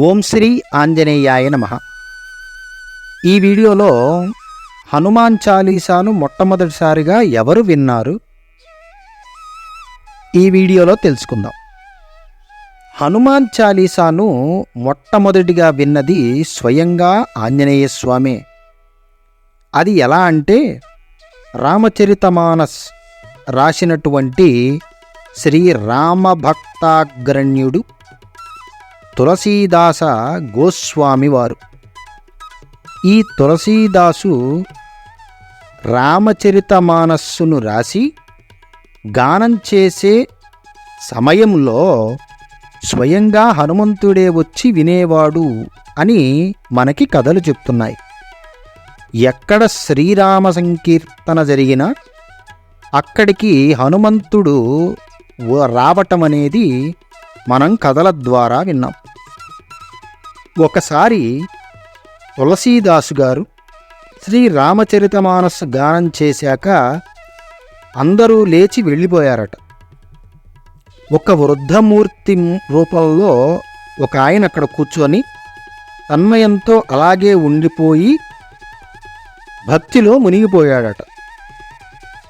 ఓం శ్రీ ఆంజనేయాయ నమః. ఈ వీడియోలో హనుమాన్ చాలీసాను మొట్టమొదటిసారిగా ఎవరు విన్నారు ఈ వీడియోలో తెలుసుకుందాం. హనుమాన్ చాలీసాను మొట్టమొదటిగా విన్నది స్వయంగా ఆంజనేయ స్వామే. అది ఎలా అంటే రామచరితమానస్ రాసినటువంటి శ్రీ రామభక్తాగ్రణ్యుడు తులసీదాస గోస్వామి వారు. ఈ తులసీదాసు రామచరితమానస్సును రాసి గానం చేసే సమయంలో స్వయంగా హనుమంతుడే వచ్చి వినేవాడు అని మనకి కథలు చెప్తున్నాయి. ఎక్కడ శ్రీరామ సంకీర్తన జరిగినా అక్కడికి హనుమంతుడు రావటం అనేది మనం కథల ద్వారా విన్నాం. ఒకసారి తులసీదాసు గారు శ్రీ రామచరితమానస్ గానం చేశాక అందరూ లేచి వెళ్ళిపోయారట. ఒక వృద్ధమూర్తి రూపంలో ఒక ఆయన అక్కడ కూర్చొని తన్మయంతో అలాగే ఉండిపోయి భక్తిలో మునిగిపోయాడట.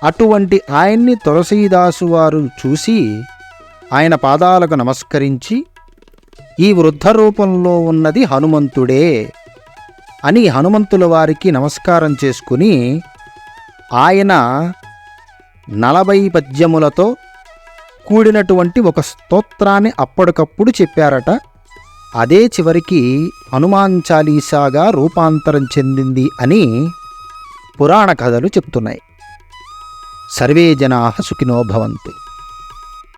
అటువంటి ఆయన్ని తులసీదాసు వారు చూసి ఆయన పాదాలకు నమస్కరించి ఈ వృద్ధ రూపంలో ఉన్నది హనుమంతుడే అని హనుమంతుల వారికి నమస్కారం చేసుకుని ఆయన 40 పద్యములతో కూడినటువంటి ఒక స్తోత్రాన్ని అప్పటికప్పుడు చెప్పారట. అదే చివరికి హనుమాన్ చాలీసాగా రూపాంతరం చెందింది అని పురాణ కథలు చెప్తున్నాయి. సర్వే జనాః సుఖినో భవంతు.